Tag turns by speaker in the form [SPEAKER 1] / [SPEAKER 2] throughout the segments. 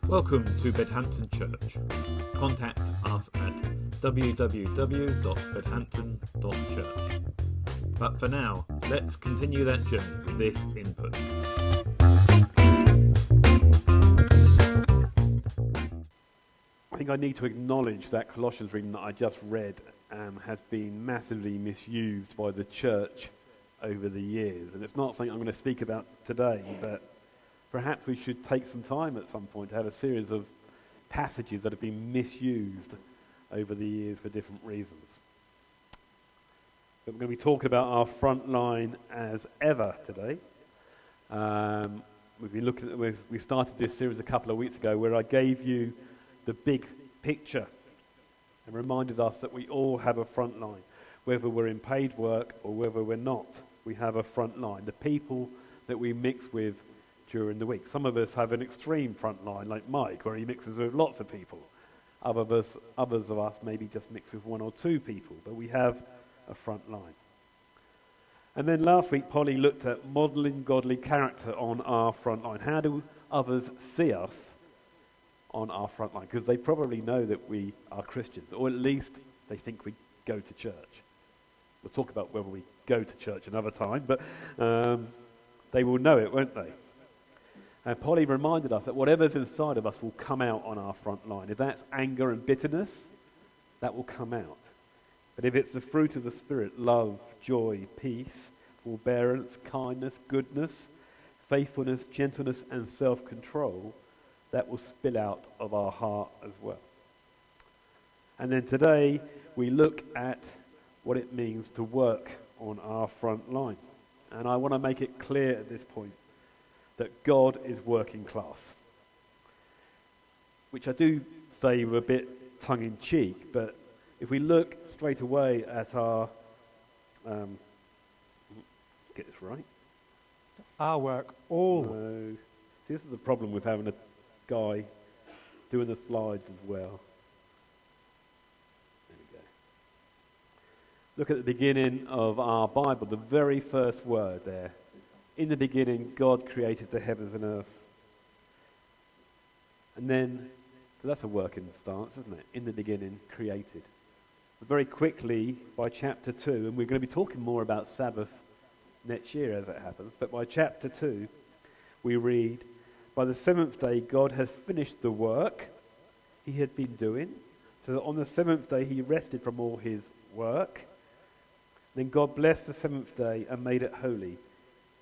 [SPEAKER 1] Welcome to Bedhampton Church. Contact us at www.bedhampton.church. But for now, let's continue that journey with this input.
[SPEAKER 2] I think I need to acknowledge that Colossians reading that I just read has been massively misused by the church over the years. And it's not something I'm going to speak about today, but perhaps we should take some time at some point to have a series of passages that have been misused over the years for different reasons. But we're going to be talking about our Frontline as ever today. We started this series a couple of weeks ago where I gave you the big picture and reminded us that we all have a front line. Whether we're in paid work or whether we're not, we have a front line. The people that we mix with during the week. Some of us have an extreme front line, like Mike, where he mixes with lots of people. Others of us maybe just mix with one or two people, but we have a front line. And then last week, Polly looked at modelling godly character on our front line. How do others see us on our front line? Because they probably know that we are Christians, or at least they think we go to church. We'll talk about whether we go to church another time, but they will know it, won't they? And Polly reminded us that whatever's inside of us will come out on our front line. If that's anger and bitterness, that will come out. But if it's the fruit of the Spirit, love, joy, peace, forbearance, kindness, goodness, faithfulness, gentleness, and self-control, that will spill out of our heart as well. And then today, we look at what it means to work on our front line. And I want to make it clear at this point that God is working class. Which I do say with a bit tongue-in-cheek, but if we look straight away at our... get this right?
[SPEAKER 3] Our work, all.
[SPEAKER 2] No. This is the problem with having a guy doing the slides as well. There we go. Look at the beginning of our Bible, the very first word there. In the beginning, God created the heavens and earth. And then, so that's a working stance, isn't it? In the beginning, created. But very quickly, by chapter 2, and we're going to be talking more about Sabbath next year as it happens, but by chapter 2, we read, by the seventh day, God has finished the work he had been doing, so that on the seventh day he rested from all his work. Then God blessed the seventh day and made it holy,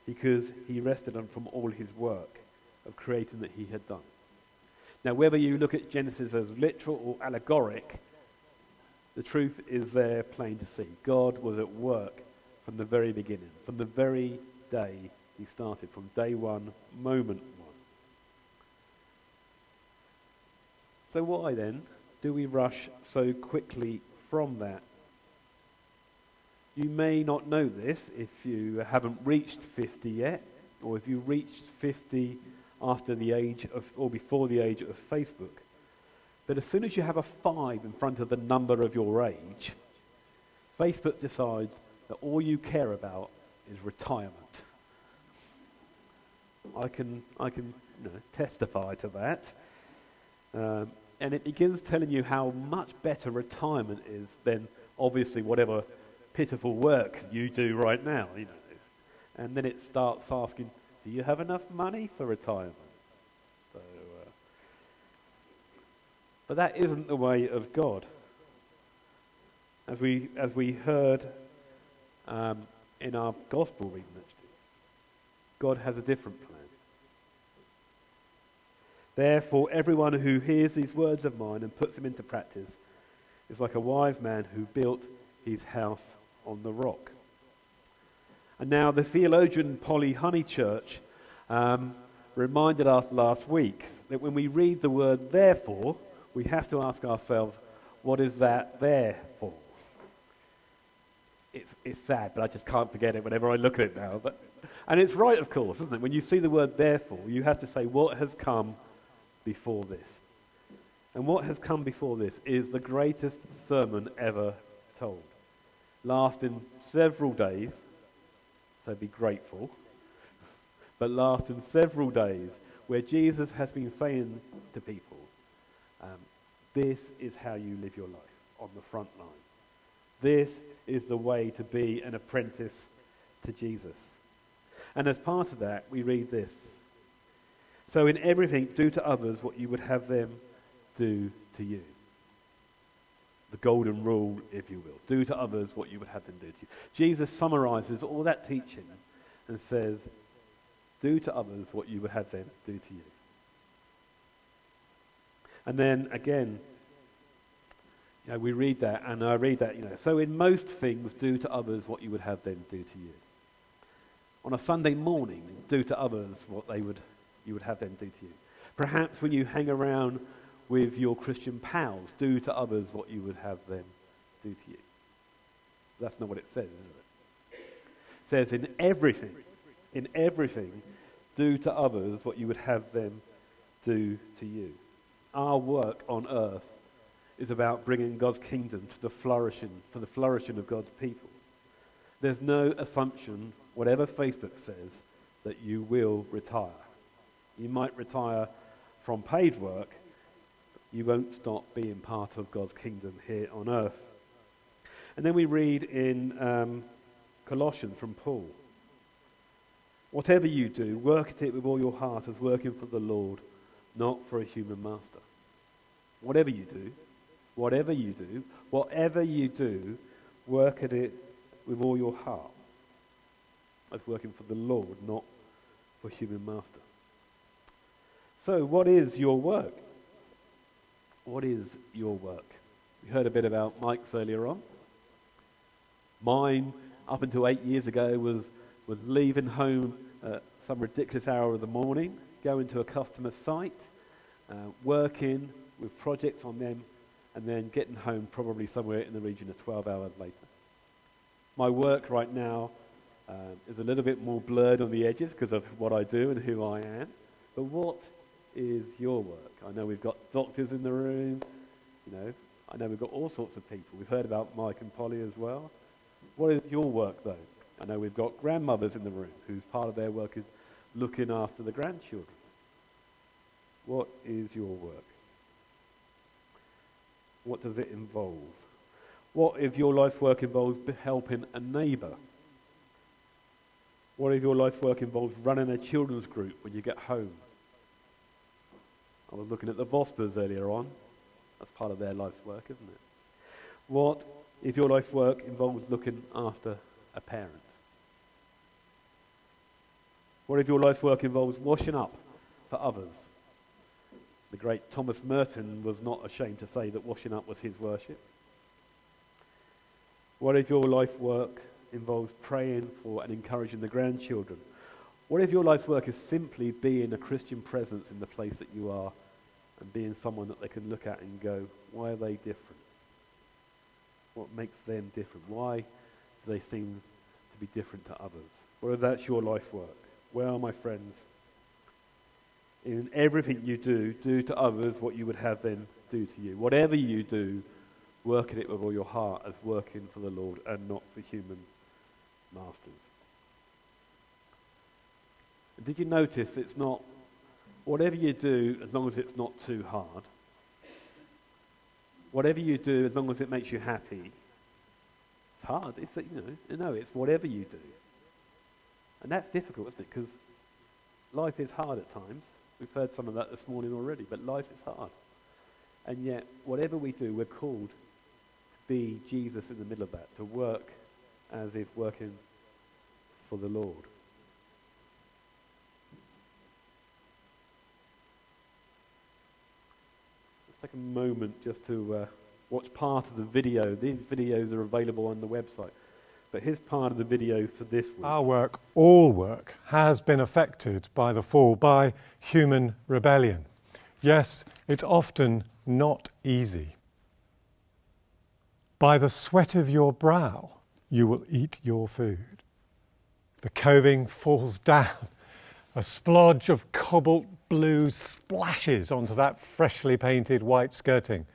[SPEAKER 2] because he rested from all his work of creating that he had done. Now, whether you look at Genesis as literal or allegoric, the truth is there plain to see. God was at work from the very beginning, from the very day he started, from day one, moment one. So why then do we rush so quickly from that? You may not know this if you haven't reached 50 yet, or if you reached 50 after the age of, or before the age of Facebook. But as soon as you have a 5 in front of the number of your age, Facebook decides that all you care about is retirement. I can testify to that. And it begins telling you how much better retirement is than obviously whatever pitiful work you do right now, and then it starts asking, do you have enough money for retirement? But that isn't the way of God. As we heard in our gospel reading, actually, God has a different plan. Therefore, everyone who hears these words of mine and puts them into practice is like a wise man who built his house on the rock. And now the theologian Polly Honeychurch reminded us last week that when we read the word therefore, we have to ask ourselves, what is that there for? It's sad, but I just can't forget it whenever I look at it now. And it's right, of course, isn't it? When you see the word therefore, you have to say, what has come before this? And what has come before this is the greatest sermon ever told, lasting several days, so be grateful, but lasting several days, where Jesus has been saying to people, this is how you live your life on the front line. This is the way to be an apprentice to Jesus. And as part of that, we read this. So in everything, do to others what you would have them do to you. The golden rule, if you will. Do to others what you would have them do to you. Jesus summarizes all that teaching and says, do to others what you would have them do to you. And then again, we read that, and I read that, so in most things, do to others what you would have them do to you. On a Sunday morning, do to others what you would have them do to you. Perhaps when you hang around with your Christian pals, do to others what you would have them do to you. That's not what it says, is it? It says in everything, do to others what you would have them do to you. Our work on earth is about bringing God's kingdom to the flourishing of God's people. There's no assumption, whatever Facebook says, that you will retire. You might retire from paid work, but you won't stop being part of God's kingdom here on earth. And then we read in Colossians from Paul, whatever you do, work at it with all your heart as working for the Lord, not for a human master. Whatever you do, work at it with all your heart as working for the Lord, not for human master. So what is your work? What is your work? We heard a bit about Mike's earlier on. Mine, up until 8 years ago, was leaving home at some ridiculous hour of the morning, going to a customer site, working with projects on them, and then getting home probably somewhere in the region of 12 hours later. My work right now is a little bit more blurred on the edges because of what I do and who I am. But what is your work? I know we've got doctors in the room. I know we've got all sorts of people. We've heard about Mike and Polly as well. What is your work, though? I know we've got grandmothers in the room whose part of their work is looking after the grandchildren. What is your work? What does it involve? What if your life's work involves helping a neighbour? What if your life's work involves running a children's group when you get home? I was looking at the Vospers earlier on. That's part of their life's work, isn't it? What if your life's work involves looking after a parent? What if your life's work involves washing up for others? The great Thomas Merton was not ashamed to say that washing up was his worship. What if your life work involves praying for and encouraging the grandchildren? What if your life's work is simply being a Christian presence in the place that you are and being someone that they can look at and go, why are they different? What makes them different? Why do they seem to be different to others? What if that's your life work? Well, my friends, in everything you do, do to others what you would have them do to you. Whatever you do, work at it with all your heart as working for the Lord and not for human masters. Did you notice it's not whatever you do as long as it's not too hard? Whatever you do as long as it makes you happy. It's hard. It's it's whatever you do. And that's difficult, isn't it? Because life is hard at times. We've heard some of that this morning already, but life is hard. And yet, whatever we do, we're called to be Jesus in the middle of that, to work as if working for the Lord. Let's take a moment just to watch part of the video. These videos are available on the website. But here's part of the video for this week.
[SPEAKER 3] Our work, all work, has been affected by the fall, by human rebellion. Yes, it's often not easy. By the sweat of your brow, you will eat your food. The coving falls down. A splodge of cobalt blue splashes onto that freshly painted white skirting.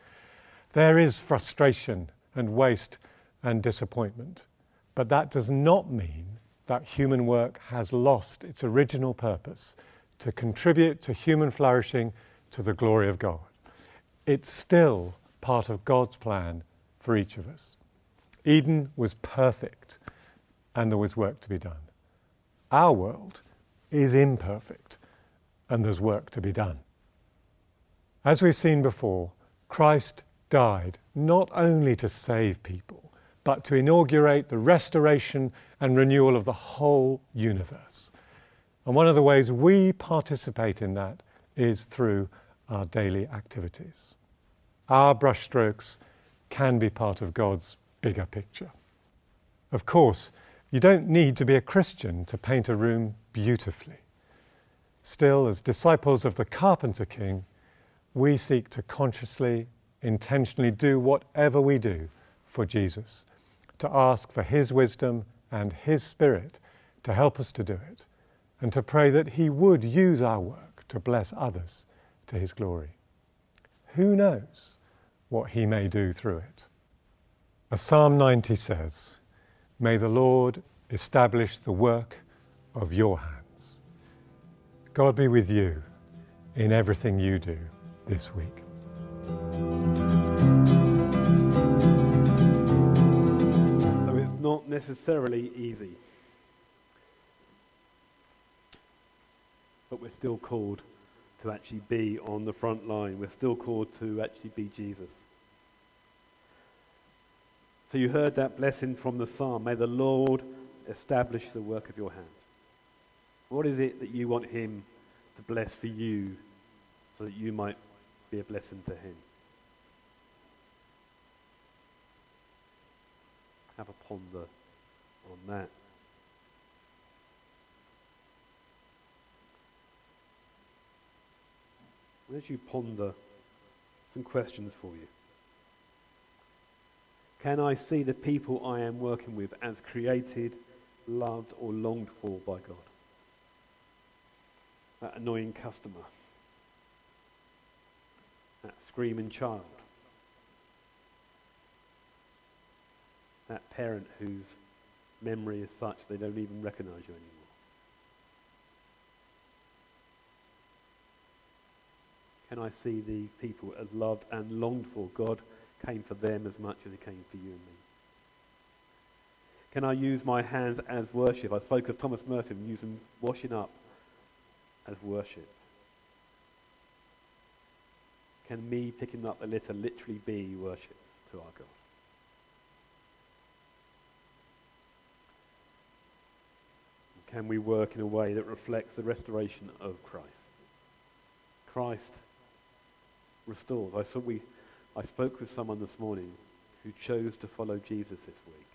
[SPEAKER 3] There is frustration and waste and disappointment. But that does not mean that human work has lost its original purpose to contribute to human flourishing to the glory of God. It's still part of God's plan for each of us. Eden was perfect, and there was work to be done. Our world is imperfect, and there's work to be done. As we've seen before, Christ died not only to save people, but to inaugurate the restoration and renewal of the whole universe. And one of the ways we participate in that is through our daily activities. Our brushstrokes can be part of God's bigger picture. Of course, you don't need to be a Christian to paint a room beautifully. Still, as disciples of the Carpenter King, we seek to consciously, intentionally do whatever we do for Jesus, to ask for his wisdom and his Spirit to help us to do it, and to pray that he would use our work to bless others to his glory. Who knows what he may do through it? As Psalm 90 says, "May the Lord establish the work of your hands." God be with you in everything you do this week.
[SPEAKER 2] So it's not necessarily easy, but we're still called to actually be on the front line. We're still called to actually be Jesus. So you heard that blessing from the psalm. May the Lord establish the work of your hands. What is it that you want him to bless for you so that you might be a blessing to him? Have a ponder on that. As you ponder, some questions for you. Can I see the people I am working with as created, loved, or longed for by God? That annoying customer, that screaming child, that parent whose memory is such they don't even recognize you anymore. Can I see these people as loved and longed for? God came for them as much as he came for you and me. Can I use my hands as worship? I spoke of Thomas Merton using washing up as worship. Can me picking up the litter literally be worship to our God? Can we work in a way that reflects the restoration of Christ? Christ restores. I spoke with someone this morning who chose to follow Jesus this week.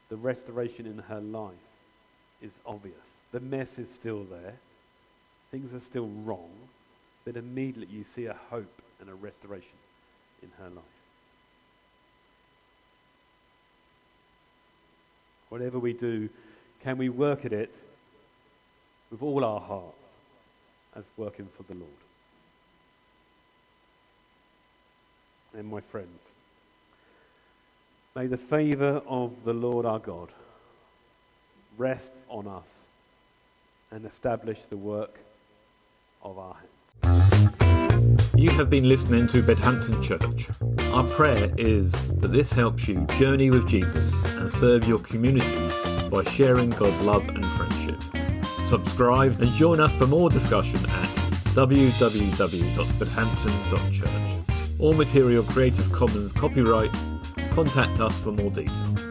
[SPEAKER 2] The restoration in her life is obvious. The mess is still there. Things are still wrong. But immediately you see a hope and a restoration in her life. Whatever we do, can we work at it with all our heart as working for the Lord? And my friends, may the favour of the Lord our God rest on us and establish the work of our hands.
[SPEAKER 1] You have been listening to Bedhampton Church. Our prayer is that this helps you journey with Jesus and serve your community by sharing God's love and friendship. Subscribe and join us for more discussion at www.bedhampton.church. All material Creative Commons copyright. Contact us for more details.